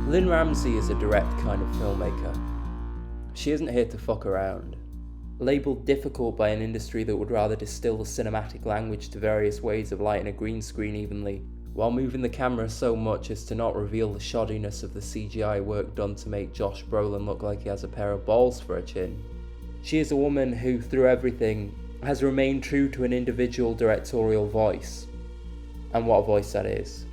Lynne Ramsay is a direct kind of filmmaker. She isn't here to fuck around. Labelled difficult by an industry that would rather distill the cinematic language to various ways of lighting a green screen evenly, while moving the camera so much as to not reveal the shoddiness of the CGI work done to make Josh Brolin look like he has a pair of balls for a chin. She is a woman who, through everything, has remained true to an individual directorial voice. And what a voice that is.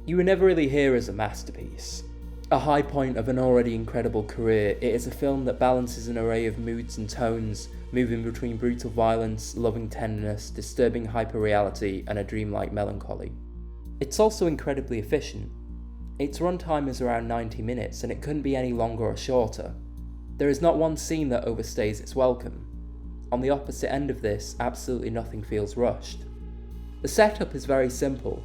You were never really here as a masterpiece. A high point of an already incredible career, it is a film that balances an array of moods and tones, moving between brutal violence, loving tenderness, disturbing hyper-reality, and a dreamlike melancholy. It's also incredibly efficient. Its runtime is around 90 minutes, and it couldn't be any longer or shorter. There is not one scene that overstays its welcome. On the opposite end of this, absolutely nothing feels rushed. The setup is very simple.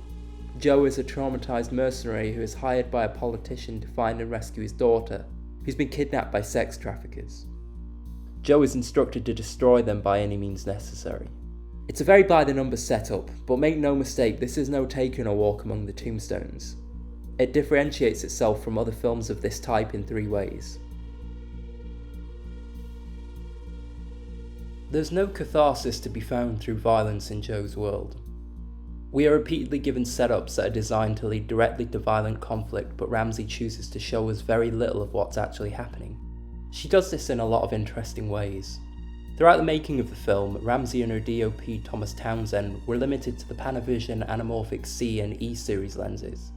Joe is a traumatized mercenary who is hired by a politician to find and rescue his daughter, who's been kidnapped by sex traffickers. Joe is instructed to destroy them by any means necessary. It's a very by-the-numbers setup, but make no mistake, this is no Taken or Walk Among the Tombstones. It differentiates itself from other films of this type in three ways. There's no catharsis to be found through violence in Joe's world. We are repeatedly given setups that are designed to lead directly to violent conflict, but Ramsay chooses to show us very little of what's actually happening. She does this in a lot of interesting ways. Throughout the making of the film, Ramsay and her DOP Thomas Townsend were limited to the Panavision anamorphic C and E series lenses.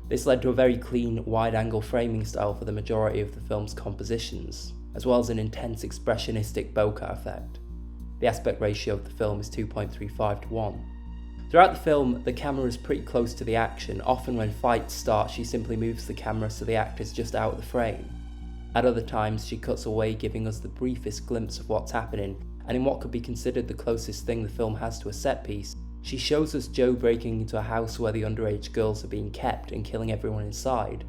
This led to a very clean, wide-angle framing style for the majority of the film's compositions, as well as an intense expressionistic bokeh effect. The aspect ratio of the film is 2.35 to 1. Throughout the film, the camera is pretty close to the action. Often when fights start, she simply moves the camera so the actor's just out of the frame. At other times, she cuts away, giving us the briefest glimpse of what's happening, and in what could be considered the closest thing the film has to a set piece, she shows us Joe breaking into a house where the underage girls are being kept and killing everyone inside.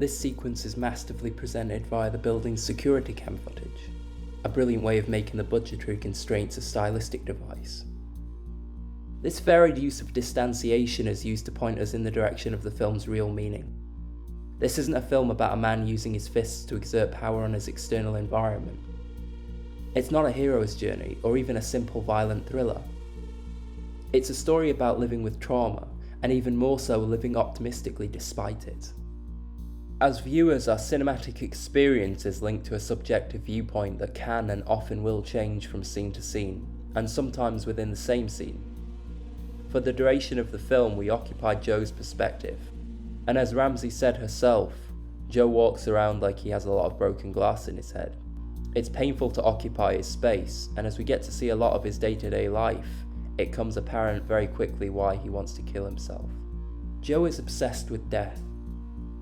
This sequence is masterfully presented via the building's security cam footage, a brilliant way of making the budgetary constraints a stylistic device. This varied use of distanciation is used to point us in the direction of the film's real meaning. This isn't a film about a man using his fists to exert power on his external environment. It's not a hero's journey, or even a simple violent thriller. It's a story about living with trauma, and even more so living optimistically despite it. As viewers, our cinematic experience is linked to a subjective viewpoint that can and often will change from scene to scene, and sometimes within the same scene. For the duration of the film, we occupy Joe's perspective, and as Ramsay said herself, Joe walks around like he has a lot of broken glass in his head. It's painful to occupy his space, and as we get to see a lot of his day-to-day life, it comes apparent very quickly why he wants to kill himself. Joe is obsessed with death.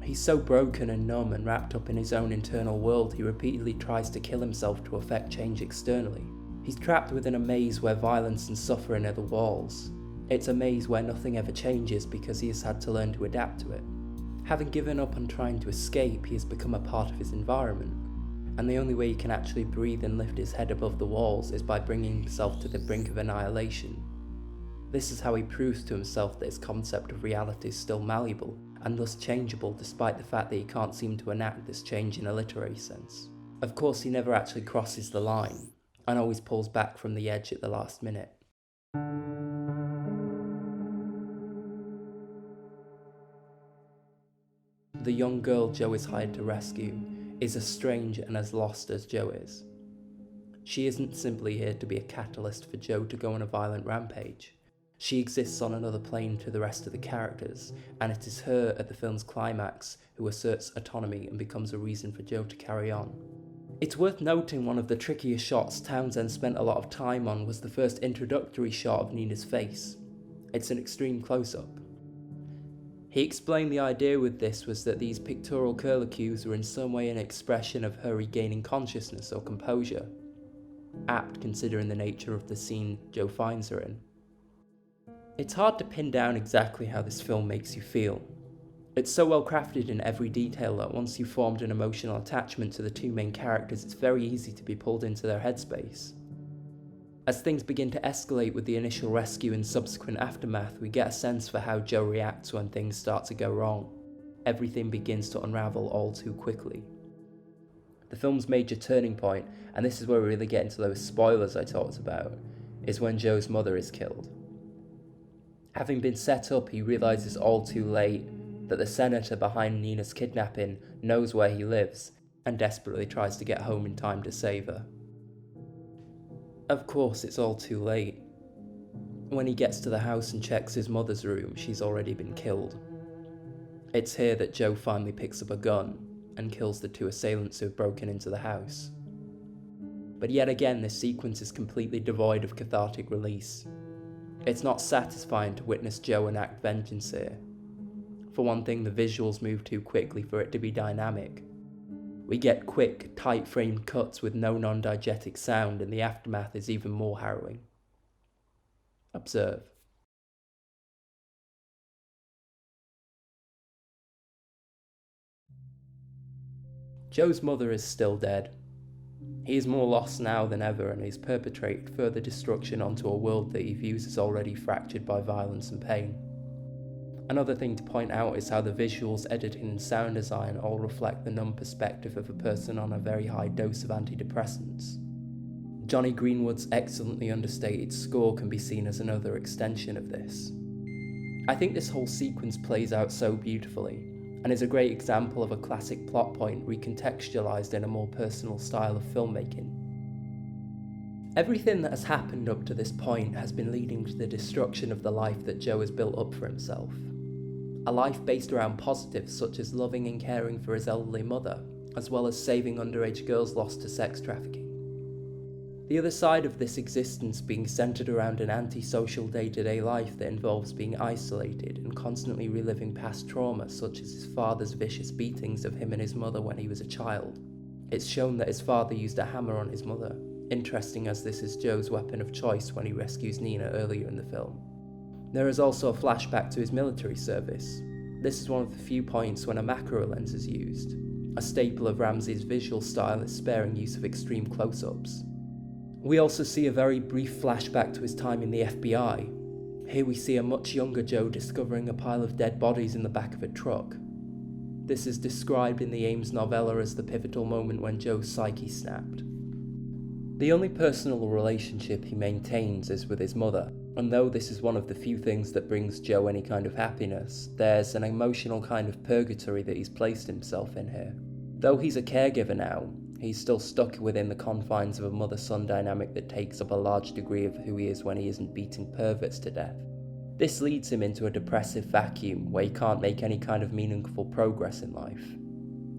He's so broken and numb and wrapped up in his own internal world, he repeatedly tries to kill himself to effect change externally. He's trapped within a maze where violence and suffering are the walls. It's a maze where nothing ever changes because he has had to learn to adapt to it. Having given up on trying to escape, he has become a part of his environment, and the only way he can actually breathe and lift his head above the walls is by bringing himself to the brink of annihilation. This is how he proves to himself that his concept of reality is still malleable, and thus changeable despite the fact that he can't seem to enact this change in a literary sense. Of course, he never actually crosses the line, and always pulls back from the edge at the last minute. The young girl Joe is hired to rescue is as strange and as lost as Joe is. She isn't simply here to be a catalyst for Joe to go on a violent rampage. She exists on another plane to the rest of the characters, and it is her at the film's climax who asserts autonomy and becomes a reason for Joe to carry on. It's worth noting one of the trickiest shots Townsend spent a lot of time on was the first introductory shot of Nina's face. It's an extreme close-up. He explained the idea with this was that these pictorial curlicues were in some way an expression of her regaining consciousness or composure, apt considering the nature of the scene Joe finds her in. It's hard to pin down exactly how this film makes you feel. It's so well crafted in every detail that once you've formed an emotional attachment to the two main characters, it's very easy to be pulled into their headspace. As things begin to escalate with the initial rescue and subsequent aftermath, we get a sense for how Joe reacts when things start to go wrong. Everything begins to unravel all too quickly. The film's major turning point, and this is where we really get into those spoilers I talked about, is when Joe's mother is killed. Having been set up, he realises all too late that the senator behind Nina's kidnapping knows where he lives and desperately tries to get home in time to save her. Of course, it's all too late. When he gets to the house and checks his mother's room, she's already been killed. It's here that Joe finally picks up a gun and kills the two assailants who have broken into the house. But yet again, this sequence is completely devoid of cathartic release. It's not satisfying to witness Joe enact vengeance here. For one thing, the visuals move too quickly for it to be dynamic. We get quick, tight-framed cuts with no non-diegetic sound, and the aftermath is even more harrowing. Observe. Joe's mother is still dead. He is more lost now than ever, and he's perpetrated further destruction onto a world that he views as already fractured by violence and pain. Another thing to point out is how the visuals, editing and sound design all reflect the numb perspective of a person on a very high dose of antidepressants. Jonny Greenwood's excellently understated score can be seen as another extension of this. I think this whole sequence plays out so beautifully, and is a great example of a classic plot point recontextualized in a more personal style of filmmaking. Everything that has happened up to this point has been leading to the destruction of the life that Joe has built up for himself. A life based around positives such as loving and caring for his elderly mother, as well as saving underage girls lost to sex trafficking. The other side of this existence being centred around an antisocial day-to-day life that involves being isolated and constantly reliving past trauma such as his father's vicious beatings of him and his mother when he was a child. It's shown that his father used a hammer on his mother, interesting as this is Joe's weapon of choice when he rescues Nina earlier in the film. There is also a flashback to his military service. This is one of the few points when a macro lens is used. A staple of Ramsay's visual style is sparing use of extreme close-ups. We also see a very brief flashback to his time in the FBI. Here we see a much younger Joe discovering a pile of dead bodies in the back of a truck. This is described in the Ames novella as the pivotal moment when Joe's psyche snapped. The only personal relationship he maintains is with his mother, and though this is one of the few things that brings Joe any kind of happiness, there's an emotional kind of purgatory that he's placed himself in here. Though he's a caregiver now, he's still stuck within the confines of a mother-son dynamic that takes up a large degree of who he is when he isn't beating perverts to death. This leads him into a depressive vacuum where he can't make any kind of meaningful progress in life.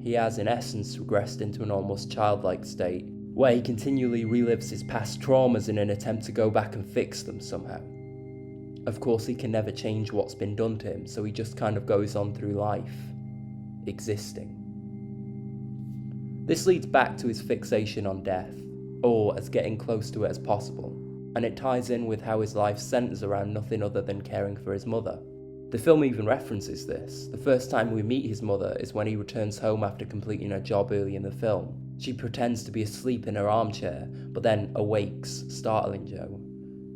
He has, in essence, regressed into an almost childlike state, where he continually relives his past traumas in an attempt to go back and fix them somehow. Of course, he can never change what's been done to him, so he just kind of goes on through life, existing. This leads back to his fixation on death, or as getting close to it as possible, and it ties in with how his life centres around nothing other than caring for his mother. The film even references this. The first time we meet his mother is when he returns home after completing a job early in the film. She pretends to be asleep in her armchair, but then awakes, startling Joe.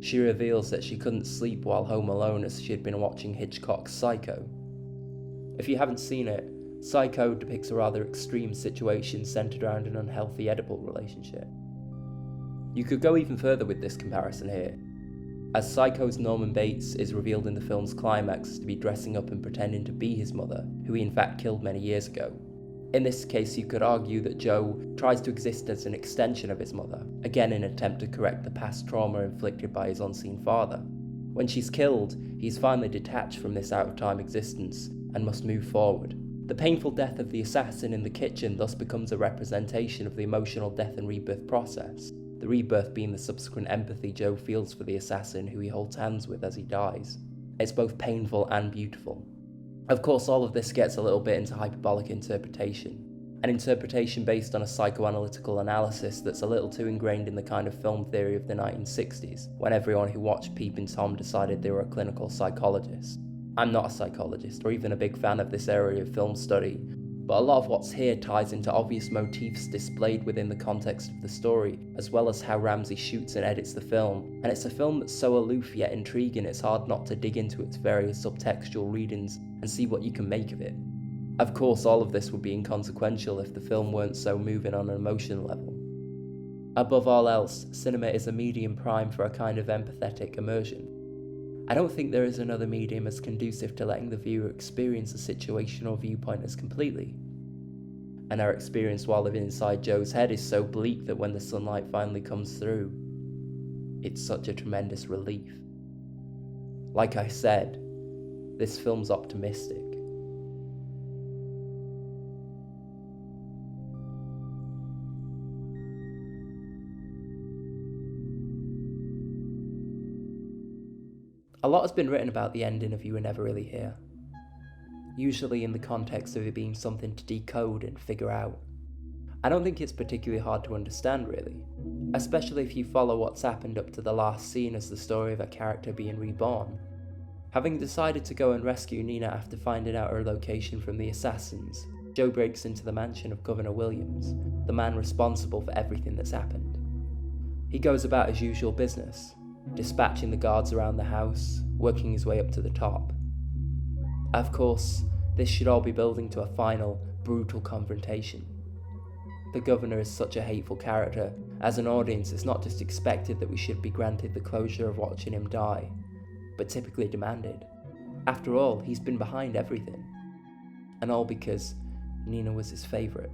She reveals that she couldn't sleep while home alone as she had been watching Hitchcock's Psycho. If you haven't seen it, Psycho depicts a rather extreme situation centred around an unhealthy Oedipal relationship. You could go even further with this comparison here, as Psycho's Norman Bates is revealed in the film's climax to be dressing up and pretending to be his mother, who he in fact killed many years ago. In this case, you could argue that Joe tries to exist as an extension of his mother, again in an attempt to correct the past trauma inflicted by his unseen father. When she's killed, he's finally detached from this out-of-time existence and must move forward. The painful death of the assassin in the kitchen thus becomes a representation of the emotional death and rebirth process, the rebirth being the subsequent empathy Joe feels for the assassin who he holds hands with as he dies. It's both painful and beautiful. Of course, all of this gets a little bit into hyperbolic interpretation, an interpretation based on a psychoanalytical analysis that's a little too ingrained in the kind of film theory of the 1960s, when everyone who watched Peeping Tom decided they were a clinical psychologist. I'm not a psychologist or even a big fan of this area of film study, but a lot of what's here ties into obvious motifs displayed within the context of the story, as well as how Ramsay shoots and edits the film, and it's a film that's so aloof yet intriguing it's hard not to dig into its various subtextual readings and see what you can make of it. Of course, all of this would be inconsequential if the film weren't so moving on an emotional level. Above all else, cinema is a medium prime for a kind of empathetic immersion. I don't think there is another medium as conducive to letting the viewer experience a situation or viewpoint as completely. And our experience while living inside Joe's head is so bleak that when the sunlight finally comes through, it's such a tremendous relief. Like I said, this film's optimistic. A lot has been written about the ending of You Were Never Really Here, usually in the context of it being something to decode and figure out. I don't think it's particularly hard to understand, really, especially if you follow what's happened up to the last scene as the story of a character being reborn. Having decided to go and rescue Nina after finding out her location from the assassins, Joe breaks into the mansion of Governor Williams, the man responsible for everything that's happened. He goes about his usual business, dispatching the guards around the house, working his way up to the top. Of course, this should all be building to a final, brutal confrontation. The governor is such a hateful character, as an audience it's not just expected that we should be granted the closure of watching him die, but typically demanded. After all, he's been behind everything. And all because Nina was his favourite.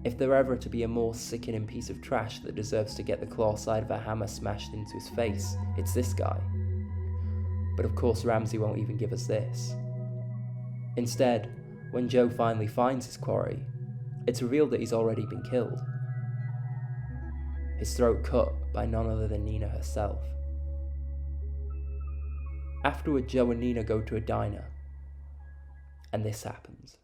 If there were ever to be a more sickening piece of trash that deserves to get the claw side of a hammer smashed into his face, it's this guy. But of course Ramsay won't even give us this. Instead, when Joe finally finds his quarry, it's revealed that he's already been killed. His throat cut by none other than Nina herself. Afterward, Joe and Nina go to a diner, and this happens.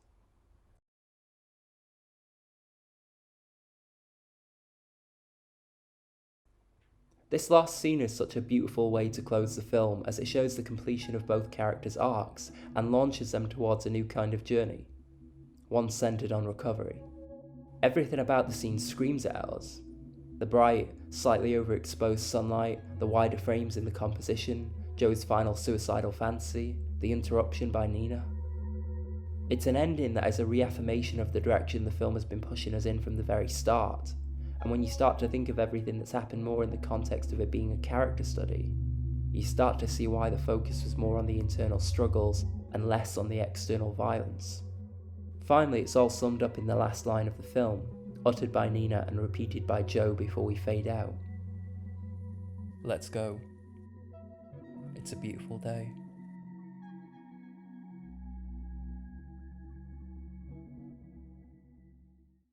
This last scene is such a beautiful way to close the film, as it shows the completion of both characters' arcs and launches them towards a new kind of journey, one centered on recovery. Everything about the scene screams at us. The bright, slightly overexposed sunlight, the wider frames in the composition, Joe's final suicidal fantasy, the interruption by Nina. It's an ending that is a reaffirmation of the direction the film has been pushing us in from the very start. And when you start to think of everything that's happened more in the context of it being a character study, you start to see why the focus was more on the internal struggles and less on the external violence. Finally, it's all summed up in the last line of the film, uttered by Nina and repeated by Joe before we fade out. Let's go. It's a beautiful day.